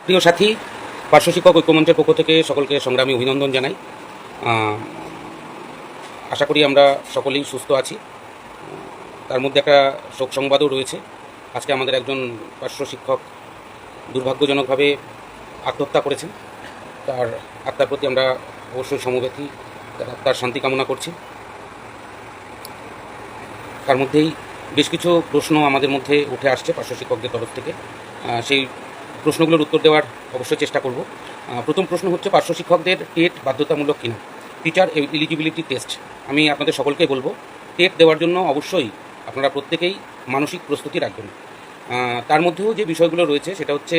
প্রিয় সাথী, পার্শ্ব শিক্ষক ঐক্যমঞ্চের পক্ষ থেকে সকলকে সংগ্রামী অভিনন্দন জানাই। আশা করি আমরা সকলেই সুস্থ আছি। তার মধ্যে একটা শোক সংবাদও রয়েছে। আজকে আমাদের একজন পার্শ্ব শিক্ষক দুর্ভাগ্যজনকভাবে আত্মহত্যা করেছেন। তার আত্মার প্রতি আমরা অবশ্যই সমবেতি, তার আত্মার শান্তি কামনা করছি। তার মধ্যেই বেশ কিছু প্রশ্ন আমাদের মধ্যে উঠে আসছে পার্শ্ব শিক্ষকদের তরফ থেকে। সেই প্রশ্নগুলোর উত্তর দেওয়ার অবশ্যই চেষ্টা করব। প্রথম প্রশ্ন হচ্ছে, পার্শ্ব শিক্ষকদের টেট বাধ্যতামূলক কিনা, টিচার এলিজিবিলিটি টেস্ট। আমি আপনাদের সকলকে বলবো, টেট দেওয়ার জন্য অবশ্যই আপনারা প্রত্যেকেই মানসিক প্রস্তুতি রাখবেন। তার মধ্যেও যে বিষয়গুলো রয়েছে সেটা হচ্ছে,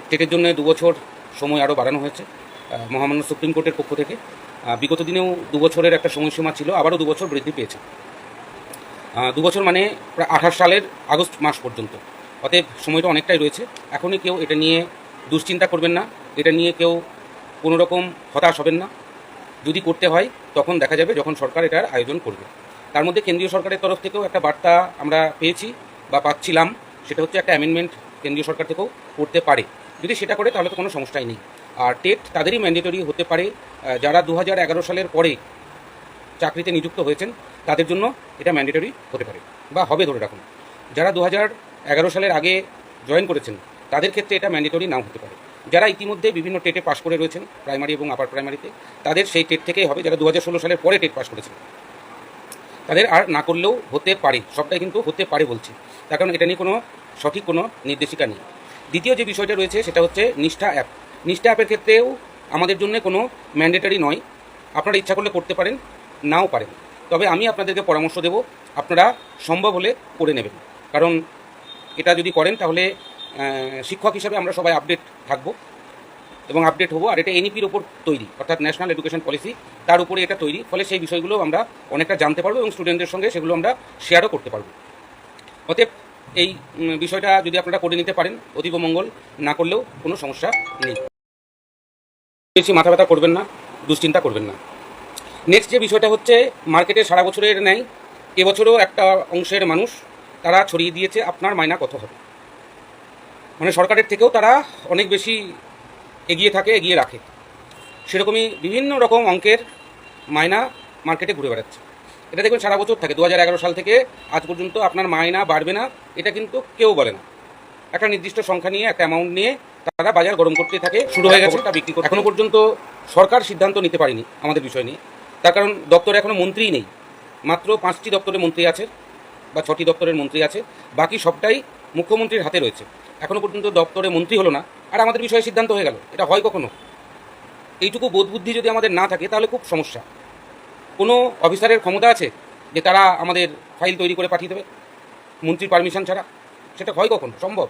টেটের জন্য 2 বছর সময় আরও বাড়ানো হয়েছে মহামান্য সুপ্রিম কোর্টের পক্ষ থেকে। বিগত দিনেও 2 বছরের একটা সময়সীমা ছিল, আবারও 2 বছর বৃদ্ধি পেয়েছে। 2 বছর মানে প্রায় 28 সালের আগস্ট মাস পর্যন্ত। অতএব সময়টা অনেকটাই রয়েছে। এখনই কেউ এটা নিয়ে দুশ্চিন্তা করবেন না, এটা নিয়ে কেউ কোনো রকম হতাশ হবেন না। যদি করতে হয় তখন দেখা যাবে যখন সরকার এটার আয়োজন করবে। তার মধ্যে কেন্দ্রীয় সরকারের তরফ থেকেও একটা বার্তা আমরা পেয়েছি বা পাচ্ছিলাম, সেটা হচ্ছে একটা অ্যামেন্ডমেন্ট কেন্দ্রীয় সরকার থেকেও করতে পারে। যদি সেটা করে তাহলে তো কোনো সমস্যাই নেই। আর টেট তাদেরই ম্যান্ডেটরি হতে পারে যারা 2011 সালের পরে চাকরিতে নিযুক্ত হয়েছেন, তাদের জন্য এটা ম্যান্ডেটরি হতে পারে বা হবে ধরে রাখুন। যারা 2011 সালের আগে জয়েন করেছেন তাদের ক্ষেত্রে এটা ম্যান্ডেটরি নাও হতে পারে। যারা ইতিমধ্যে বিভিন্ন টেটে পাশ করে রয়েছেন, প্রাইমারি এবং আপার প্রাইমারিতে, তাদের সেই টেট থেকেই হবে। যারা 2016 সালের পরে টেট পাশ করেছেন তাদের আর না করলেও হতে পারে। সবটাই কিন্তু হতে পারে বলছি, তার কারণ এটা নিয়ে কোনো সঠিক কোনো নির্দেশিকা নেই। দ্বিতীয় যে বিষয়টা রয়েছে সেটা হচ্ছে নিষ্ঠা অ্যাপ। নিষ্ঠা অ্যাপের ক্ষেত্রেও আমাদের জন্য কোনো ম্যান্ডেটরি নয়। আপনারা ইচ্ছা করলে করতে পারেন, নাও পারেন। তবে আমি আপনাদেরকে পরামর্শ দেব, আপনারা সম্ভব হলে করে নেবেন। কারণ এটা যদি করেন তাহলে শিক্ষক হিসাবে আমরা সবাই আপডেট থাকবো এবং আপডেট হবো। আর এটা এনইপির ওপর তৈরি, অর্থাৎ ন্যাশনাল এডুকেশন পলিসি, তার উপরে এটা তৈরি। ফলে সেই বিষয়গুলো আমরা অনেকটা জানতে পারবো এবং স্টুডেন্টদের সঙ্গে সেগুলো আমরা শেয়ারও করতে পারবো। অতএব এই বিষয়টা যদি আপনারা করে নিতে পারেন অতীব মঙ্গল, না করলেও কোনো সমস্যা নেই। বেশি মাথা ব্যথা করবেন না, দুশ্চিন্তা করবেন না। নেক্সট যে বিষয়টা হচ্ছে, মার্কেটে সারা বছরের নেই এবছরও একটা অংশের মানুষ তারা ছড়িয়ে দিয়েছে আপনার মাইনা কত হবে। মানে সরকারের থেকেও তারা অনেক বেশি এগিয়ে থাকে, এগিয়ে রাখে। সেরকমই বিভিন্ন রকম অঙ্কের মাইনা মার্কেটে ঘুরে বেড়াচ্ছে। এটা দেখবেন সারা বছর থাকে। 2011 সাল থেকে আজ পর্যন্ত আপনার মাইনা বাড়বে না এটা কিন্তু কেউ বলে না। একটা নির্দিষ্ট সংখ্যা নিয়ে, একটা অ্যামাউন্ট নিয়ে তারা বাজার গরম করতে থাকে। শুরু হয়ে গেছে তা বিক্রি করতে। এখনও পর্যন্ত সরকার সিদ্ধান্ত নিতে পারেনি আমাদের বিষয় নিয়ে। তার কারণ দপ্তরে এখনও মন্ত্রীই নেই। মাত্র 5টি দপ্তরে মন্ত্রী আছে বা 6টি দপ্তরের মন্ত্রী আছে, বাকি সবটাই মুখ্যমন্ত্রীর হাতে রয়েছে। এখনও পর্যন্ত দপ্তরে মন্ত্রী হলো না, আর আমাদের বিষয়ে সিদ্ধান্ত হয়ে গেল। এটা হয় কখনো? এইটুকু বোধ বুদ্ধি যদি আমাদের না থাকে তাহলে খুব সমস্যা। কোনো অফিসারের ক্ষমতা আছে যে তারা আমাদের ফাইল তৈরি করে পাঠিয়ে দেবে মন্ত্রীর পারমিশন ছাড়া? সেটা হয় কখনো সম্ভব?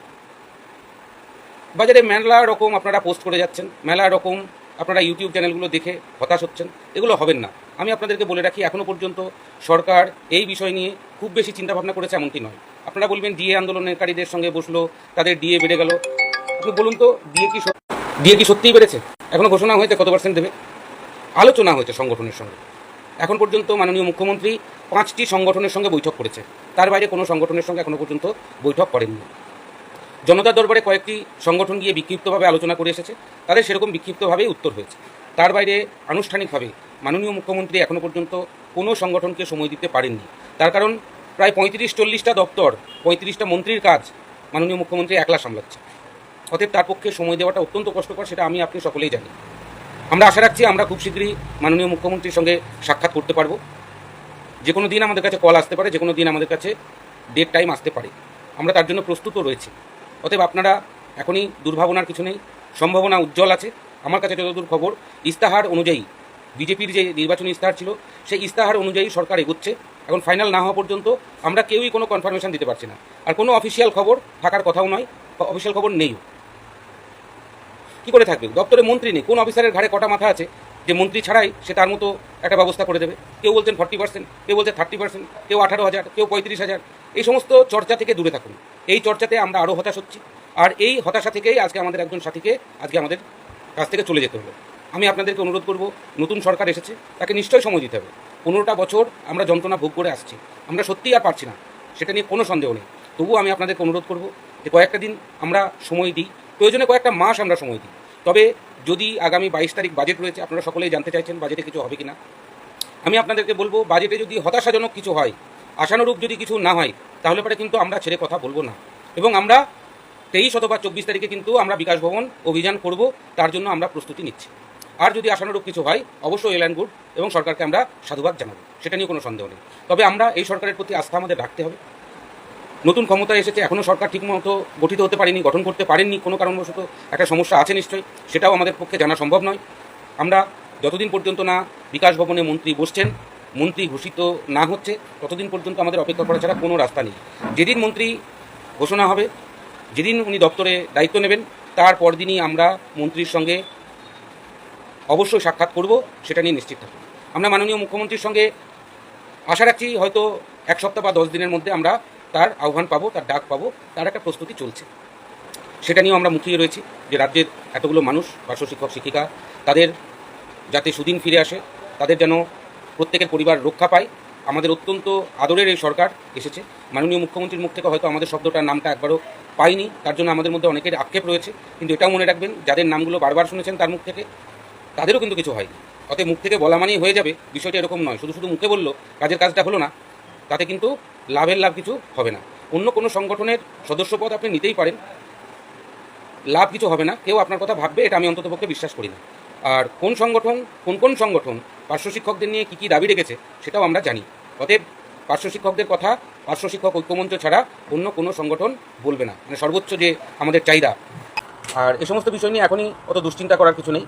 বাজারে মেলা রকম আপনারা পোস্ট করে যাচ্ছেন, মেলা রকম আপনারা ইউটিউব চ্যানেলগুলো দেখে হতাশ হচ্ছেন। এগুলো হবেন না। আমি আপনাদেরকে বলে রাখি, এখনও পর্যন্ত সরকার এই বিষয় নিয়ে খুব বেশি চিন্তাভাবনা করেছে এমনটি নয়। আপনারা বলবেন ডিএ আন্দোলনকারীদের সঙ্গে বসলো, তাদের ডিএ বেড়ে গেল। আপনি বলুন তো, ডিএ কি সত্যিই বেড়েছে? এখনও ঘোষণা হয়েছে কত পার্সেন্ট দেবে? আলোচনা হয়েছে সংগঠনের সঙ্গে। এখন পর্যন্ত মাননীয় মুখ্যমন্ত্রী 5টি সংগঠনের সঙ্গে বৈঠক করেছে, তার বাইরে কোনো সংগঠনের সঙ্গে এখনও পর্যন্ত বৈঠক করেননি। জনতার দরবারে কয়েকটি সংগঠন গিয়ে বিক্ষিপ্তভাবে আলোচনা করে এসেছে, তাদের সেরকম বিক্ষিপ্তভাবেই উত্তর হয়েছে। তার বাইরে আনুষ্ঠানিকভাবে মাননীয় মুখ্যমন্ত্রী এখনও পর্যন্ত কোনো সংগঠনকে সময় দিতে পারেননি। তার কারণ প্রায় 35-40টা দপ্তর, 35টা মন্ত্রীর কাজ মাননীয় মুখ্যমন্ত্রী একলা সামলাচ্ছে। অতএব তার পক্ষে সময় দেওয়াটা অত্যন্ত কষ্টকর, সেটা আমি আপনি সকলেই জানি। আমরা আশা রাখছি আমরা খুব শীঘ্রই মাননীয় মুখ্যমন্ত্রীর সঙ্গে সাক্ষাৎ করতে পারবো। যে কোনো দিন আমাদের কাছে কল আসতে পারে, যে কোনো দিন আমাদের কাছে ডেট টাইম আসতে পারে। আমরা তার জন্য প্রস্তুতও রয়েছি। অতএব আপনারা এখনই দুর্ভাবনার কিছু নেই, সম্ভাবনা উজ্জ্বল আছে। আমার কাছে যতদূর খবর, ইস্তাহার অনুযায়ী, বিজেপির যে নির্বাচনী ইস্তাহার ছিল সেই ইস্তাহার অনুযায়ী সরকার এগোচ্ছে। এখন ফাইনাল না হওয়া পর্যন্ত আমরা কেউই কোনো কনফার্মেশন দিতে পারছি না। আর কোনো অফিসিয়াল খবর থাকার কথাও নয়, অফিসিয়াল খবর নেই। কী করে থাকবে? দপ্তরে মন্ত্রী নেই। কোন অফিসারের ঘাড়ে কটা মাথা আছে যে মন্ত্রী ছাড়াই সে তার মতো একটা ব্যবস্থা করে দেবে? কেউ বলছেন 40%, কেউ বলছে 30%, কেউ 18,000, কেউ 35,000। এই সমস্ত চর্চা থেকে দূরে থাকুন। এই চর্চাতে আমরা আরও হতাশ হচ্ছি। আর এই হতাশা থেকেই আজকে আমাদের একজন সাথীকে আজকে আমাদের কাছ থেকে চলে যেতে হলো। আমি আপনাদেরকে অনুরোধ করব, নতুন সরকার এসেছে, তাকে নিশ্চয়ই সময় দিতে হবে। 15টা বছর আমরা যন্ত্রণা ভোগ করে আসছি, আমরা সত্যিই আর পারছি না, সেটা নিয়ে কোনো সন্দেহ নেই। তবুও আমি আপনাদেরকে অনুরোধ করব যে কয়েকটা দিন আমরা সময় দিই, প্রয়োজনে কয়েকটা মাস আমরা সময় দিই। তবে যদি আগামী 22 তারিখ বাজেট রয়েছে, আপনারা সকলেই জানতে চাইছেন বাজেটে কিছু হবে কিনা। আমি আপনাদেরকে বলবো, বাজেটে যদি হতাশাজনক কিছু হয়, আশানুরূপ যদি কিছু না হয়, তাহলে পরে কিন্তু আমরা ছেড়ে কথা বলবো না। এবং আমরা 23 অথবা 24 তারিখে কিন্তু আমরা বিকাশ ভবন অভিযান করব, তার জন্য আমরা প্রস্তুতি নিচ্ছি। আর যদি আশানুরূপ কিছু হয়, অবশ্যই ওয়েল অ্যান্ড গুড, এবং সরকারকে আমরা সাধুবাদ জানাবো, সেটা নিয়ে কোনো সন্দেহ নেই। তবে আমরা এই সরকারের প্রতি আস্থা আমাদের রাখতে হবে। নতুন ক্ষমতায় এসেছে, এখনও সরকার ঠিকমতো গঠিত হতে পারেনি, গঠন করতে পারেননি, কোনো কারণবশত একটা সমস্যা আছে নিশ্চয়ই, সেটাও আমাদের পক্ষে জানা সম্ভব নয়। আমরা যতদিন পর্যন্ত না বিকাশ ভবনে মন্ত্রী বসছেন, মন্ত্রী ঘোষিত না হচ্ছে, ততদিন পর্যন্ত আমাদের অপেক্ষা করা ছাড়া কোনো রাস্তা নেই। যেদিন মন্ত্রী ঘোষণা হবে, যেদিন উনি দপ্তরে দায়িত্ব নেবেন, তার পরদিনই আমরা মন্ত্রীর সঙ্গে অবশ্যই সাক্ষাৎ করব, সেটা নিয়ে নিশ্চিত থাকুন। আমরা মাননীয় মুখ্যমন্ত্রীর সঙ্গে আশা রাখছি হয়তো 1 সপ্তাহ বা 10 দিনের মধ্যে আমরা তার আহ্বান পাবো, তার ডাক পাবো, তার একটা প্রস্তুতি চলছে। সেটা নিয়েও আমরা মুখিয়ে রয়েছি যে রাজ্যের এতগুলো মানুষ, পার্শ্ব শিক্ষক শিক্ষিকা, তাদের যাতে সুদিন ফিরে আসে, তাদের যেন প্রত্যেকের পরিবার রক্ষা পায়। আমাদের অত্যন্ত আদরের এই সরকার এসেছে, মাননীয় মুখ্যমন্ত্রীর মুখ থেকে হয়তো আমাদের শব্দটার নামটা একবারও পাইনি, তার জন্য আমাদের মধ্যে অনেকের আক্ষেপ রয়েছে। কিন্তু এটাও মনে রাখবেন, যাদের নামগুলো বারবার শুনেছেন তার মুখ থেকে, তাদেরও কিন্তু কিছু হয়নি। অতএব মুখ থেকে বলা মানেই হয়ে যাবে, বিষয়টা এরকম নয়। শুধু শুধু মুখে বললো, কাজের কাজটা হলো না, তাতে কিন্তু লাভের লাভ কিছু হবে না। অন্য কোনো সংগঠনের সদস্যপদ আপনি নিতেই পারেন, লাভ কিছু হবে না, কেউ আপনার কথা ভাববে, এটা আমি অন্ততপক্ষে বিশ্বাস করি না। আর কোন সংগঠন পার্শ্ব শিক্ষকদের নিয়ে কী দাবি রেখেছে, সেটাও আমরা জানি। অতএব পার্শ্ব শিক্ষকদের কথা পার্শ্ব শিক্ষক ঐক্যমঞ্চ ছাড়া অন্য কোনো সংগঠন বলবে না, মানে সর্বোচ্চ যে আমাদের চাহিদা। আর এ সমস্ত বিষয় নিয়ে এখনই অত দুশ্চিন্তা করার কিছু নেই।